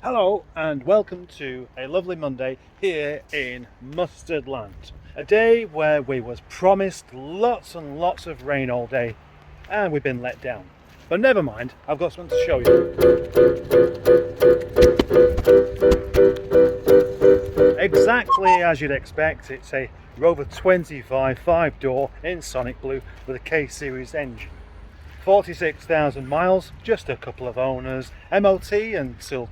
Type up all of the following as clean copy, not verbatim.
Hello and welcome to a lovely Monday here in Mustard Land. A day where we was promised lots and lots of rain all day and we've been let down. But never mind, I've got something to show you. Exactly as you'd expect, it's a Rover 25 5-door in Sonic Blue with a K-Series engine. 46,000 miles, just a couple of owners, MOT until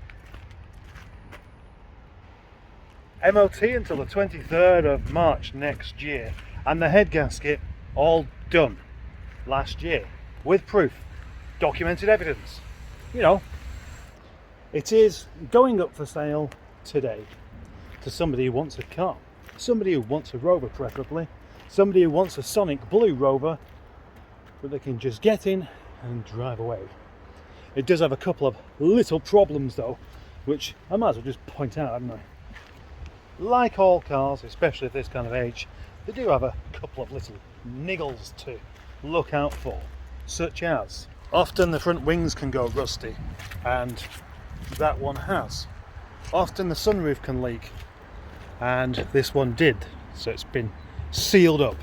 the 23rd of March next year, and the head gasket all done last year with proof, documented evidence. You know, it is going up for sale today to somebody who wants a car, somebody who wants a Rover preferably, somebody who wants a Sonic Blue Rover that they can just get in and drive away. It does have a couple of little problems though, which I might as well just point out, hadn't I? Like all cars, especially at this kind of age, they do have a couple of little niggles to look out for, such as often the front wings can go rusty, and that one has. Often the sunroof can leak, and this one did, so it's been sealed up.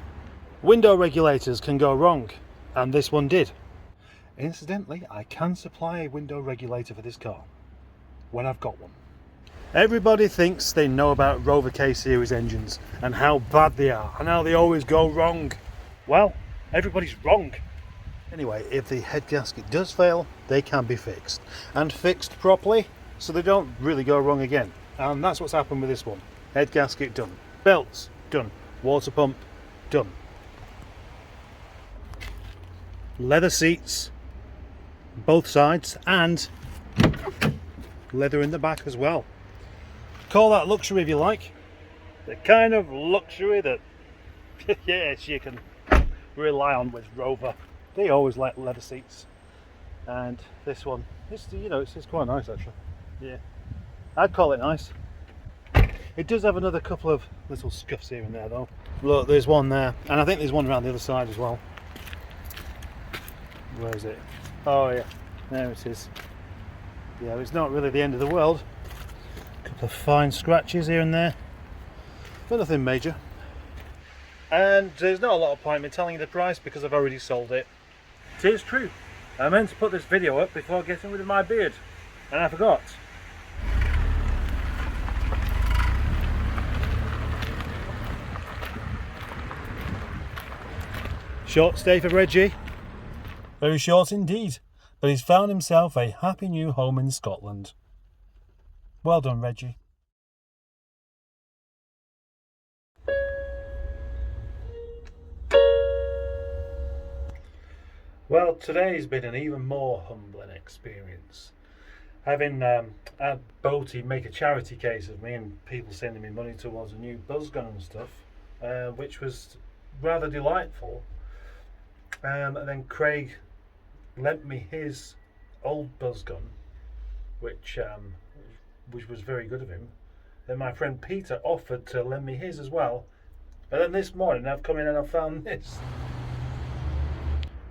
Window regulators can go wrong, and this one did. Incidentally, I can supply a window regulator for this car when I've got one. Everybody thinks they know about Rover K-Series engines and how bad they are and how they always go wrong. Well, everybody's wrong. Anyway, if the head gasket does fail, they can be fixed. And fixed properly, so they don't really go wrong again. And that's what's happened with this one. Head gasket done. Belts done. Water pump done. Leather seats, both sides, and leather in the back as well. Call that luxury if you like. The kind of luxury that yes, you can rely on with Rover. They always like leather seats, and this one, it's quite nice actually. Yeah, I'd call it nice. It does have another couple of little scuffs here and there though. Look, there's one there, and I think there's one around the other side as well. Where is it? Oh yeah, there it is. Yeah, it's not really the end of the world. Couple of fine scratches here and there, but nothing major. And there's not a lot of point in me telling you the price because I've already sold it. It is true, I meant to put this video up before getting rid of my beard, and I forgot. Short stay for Reggie. Very short indeed, but he's found himself a happy new home in Scotland. Well done, Reggie. Well, today's been an even more humbling experience. Having had Boaty make a charity case of me and people sending me money towards a new buzz gun and stuff, which was rather delightful. And then Craig lent me his old buzz gun, which was very good of him. Then my friend Peter offered to lend me his as well. And then this morning I've come in and I've found this.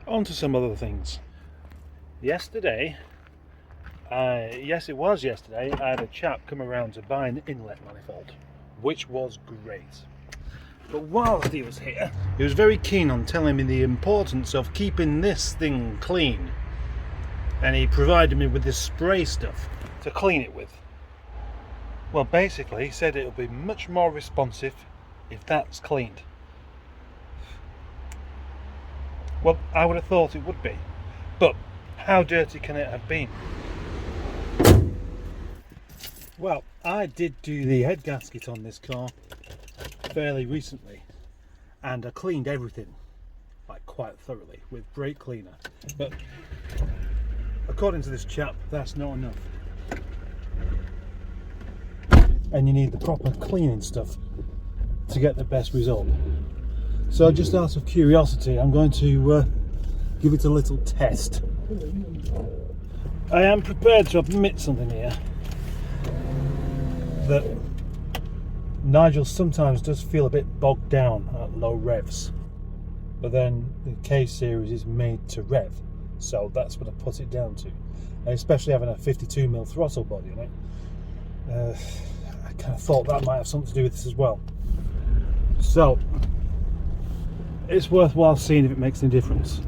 On to some other things. Yesterday, yes it was yesterday, I had a chap come around to buy an inlet manifold, which was great. But whilst he was here, he was very keen on telling me the importance of keeping this thing clean. And he provided me with this spray stuff to clean it with. Well, basically, he said it'll be much more responsive if that's cleaned. Well, I would have thought it would be, but how dirty can it have been? Well, I did do the head gasket on this car fairly recently, and I cleaned everything, like quite thoroughly, with brake cleaner. But according to this chap, that's not enough. And you need the proper cleaning stuff to get the best result. So just out of curiosity, I'm going to give it a little test. I am prepared to admit something here, that Nigel sometimes does feel a bit bogged down at low revs, but then the K-Series is made to rev, so that's what I put it down to. especially having a 52mm throttle body on it. I kind of thought that might have something to do with this as well. So it's worthwhile seeing if it makes any difference.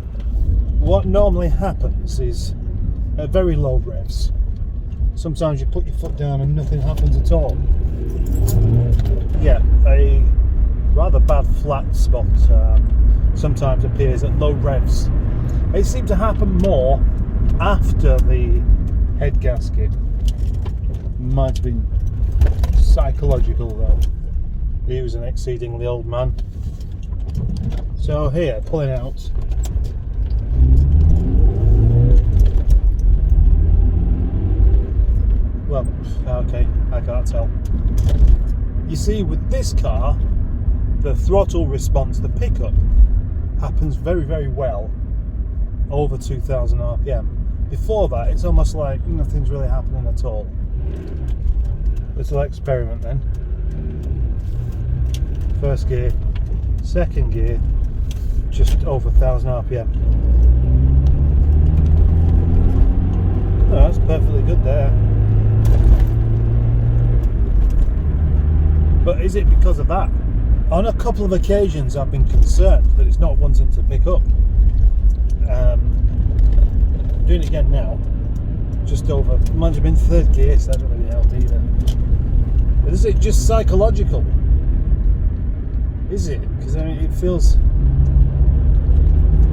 What normally happens is at very low revs, sometimes you put your foot down and nothing happens at all. Yeah, a rather bad flat spot sometimes appears at low revs. It seemed to happen more after the head gasket. Might have been psychological though. He was an exceedingly old man. So here, pulling out. Well, okay, I can't tell. You see, with this car, the throttle response, the pickup, happens very, very well over 2000 RPM. Before that, it's almost like nothing's really happening at all. Little experiment then. First gear, second gear, just over 1000 RPM. Oh, that's perfectly good there. But is it because of that? On a couple of occasions I've been concerned that it's not wanting to pick up. I'm doing it again now. Just over, mind you, I'm in third gear, so that doesn't really help either. But is it just psychological? Is it? Because I mean, it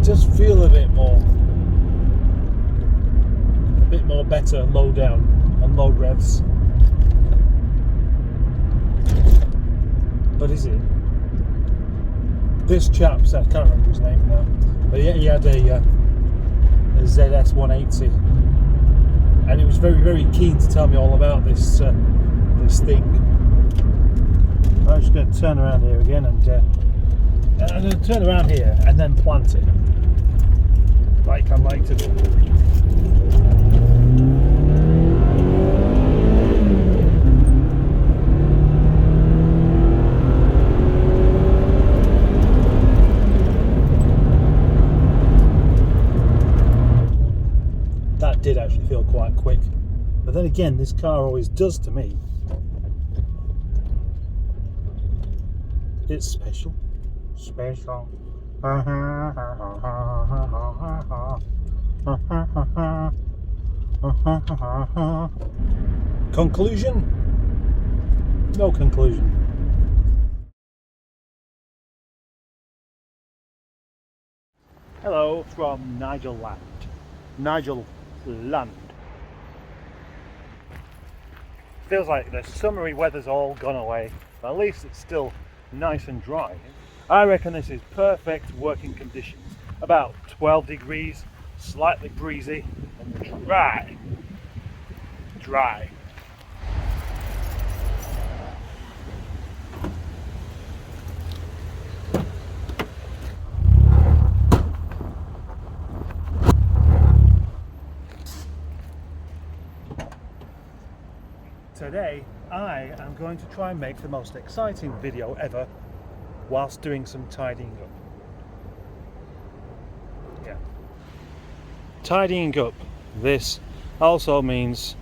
does feel a bit more better low down on low revs. But is it? This chap, I can't remember his name now, but he had a ZS 180, and he was very, very keen to tell me all about this thing. I'm just going to turn around here again, and I'm going to turn around here and then plant it, like I like to do. Did actually feel quite quick, but then again, this car always does to me. It's special. Conclusion? No conclusion. Hello from Nigel land. Nigel land. Feels like the summery weather's all gone away, but at least it's still nice and dry. I reckon this is perfect working conditions. About 12 degrees, slightly breezy, and dry. Dry. Today I am going to try and make the most exciting video ever whilst doing some tidying up. Yeah. Tidying up. This also means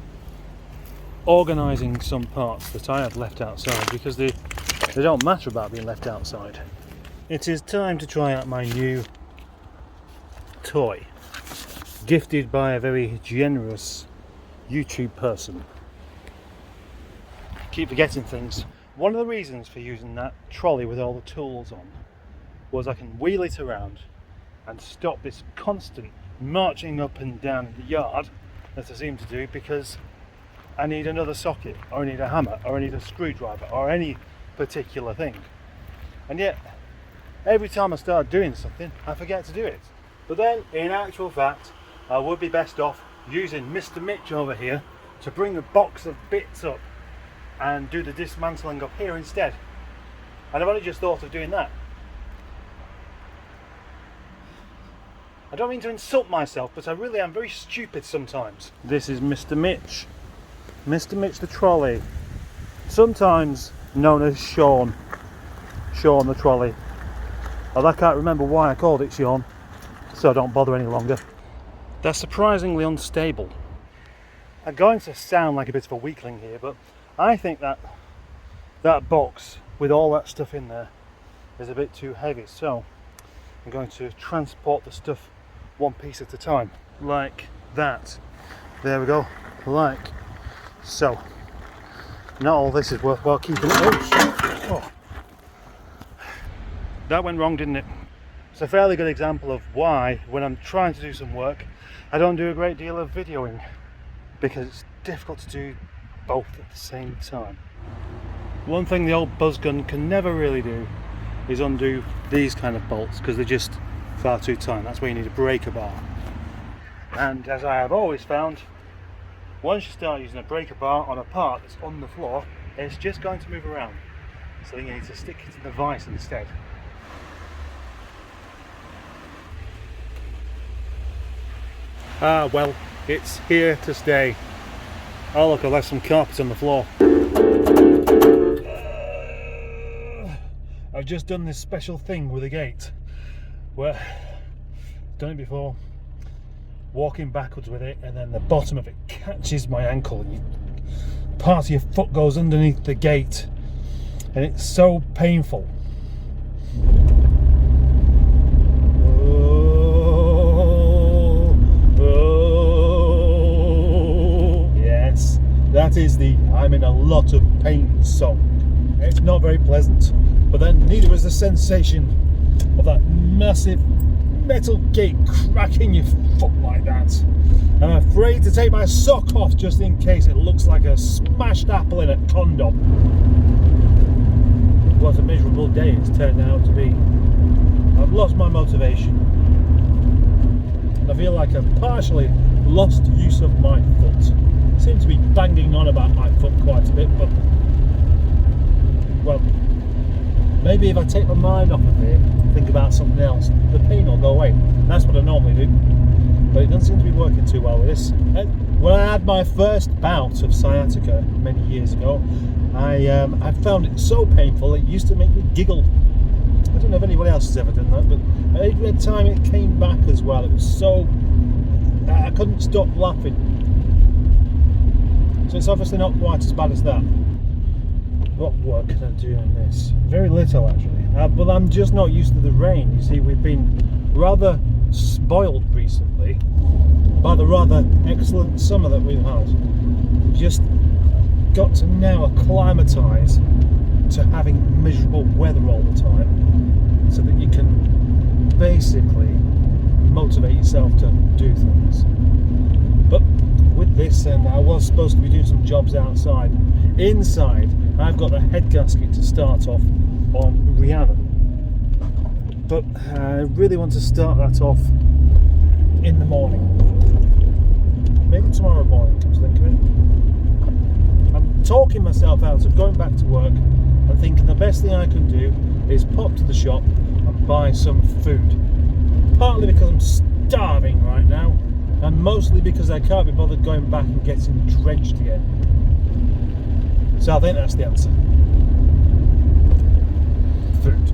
organising some parts that I have left outside because they don't matter about being left outside. It is time to try out my new toy, gifted by a very generous YouTube person. Keep forgetting things. One of the reasons for using that trolley with all the tools on was I can wheel it around and stop this constant marching up and down in the yard that I seem to do, because I need another socket, or I need a hammer, or I need a screwdriver, or any particular thing. And yet every time I start doing something I forget to do it. But then in actual fact I would be best off using Mr. Mitch over here to bring a box of bits up and do the dismantling up here instead. And I've only just thought of doing that. I don't mean to insult myself, but I really am very stupid sometimes. This is Mr. Mitch. Mr. Mitch the trolley. Sometimes known as Sean. Sean the trolley. Although I can't remember why I called it Sean, so I don't bother any longer. They're surprisingly unstable. I'm going to sound like a bit of a weakling here, but I think that box with all that stuff in there is a bit too heavy, so I'm going to transport the stuff one piece at a time, like that. There we go, like so. Not all this is worthwhile keeping it. Oh. That went wrong, didn't it? It's a fairly good example of why, when I'm trying to do some work, I don't do a great deal of videoing, because it's difficult to do both at the same time. One thing the old buzz gun can never really do is undo these kind of bolts, because they're just far too tight. That's where you need a breaker bar. And as I have always found, once you start using a breaker bar on a part that's on the floor, it's just going to move around. So you need to stick it in the vise instead. Ah well, it's here to stay. Oh look, I left some carpet on the floor. I've just done this special thing with a gate where I've done it before, walking backwards with it, and then the bottom of it catches my ankle and part of your foot goes underneath the gate, and it's so painful. Yes, that is the I'm in a lot of pain song. It's not very pleasant, but then neither is the sensation of that massive metal gate cracking your foot like that. I'm afraid to take my sock off just in case it looks like a smashed apple in a condom. What a miserable day it's turned out to be. I've lost my motivation. I feel like I've partially lost use of my foot. I seem to be banging on about my foot quite a bit, but well, maybe if I take my mind off of it, think about something else, the pain will go away. That's what I normally do, but it doesn't seem to be working too well with this. When I had my first bout of sciatica many years ago, I found it so painful it used to make me giggle. I don't know if anybody else has ever done that, but every time it came back as well, it was so... I couldn't stop laughing. So it's obviously not quite as bad as that. What work can I do on this? Very little actually, but I'm just not used to the rain. You see, we've been rather spoiled recently by the rather excellent summer that we've had. Just got to now acclimatise to having miserable weather all the time, so that you can basically motivate yourself to do things. But with this, and I was supposed to be doing some jobs outside. Inside, I've got a head gasket to start off on Rhiannon, but I really want to start that off in the morning. Maybe tomorrow morning, come to think of it. I'm talking myself out of going back to work and thinking the best thing I can do is pop to the shop and buy some food. Partly because I'm starving right now, and mostly because I can't be bothered going back and getting drenched again. So I think that's the answer. Food.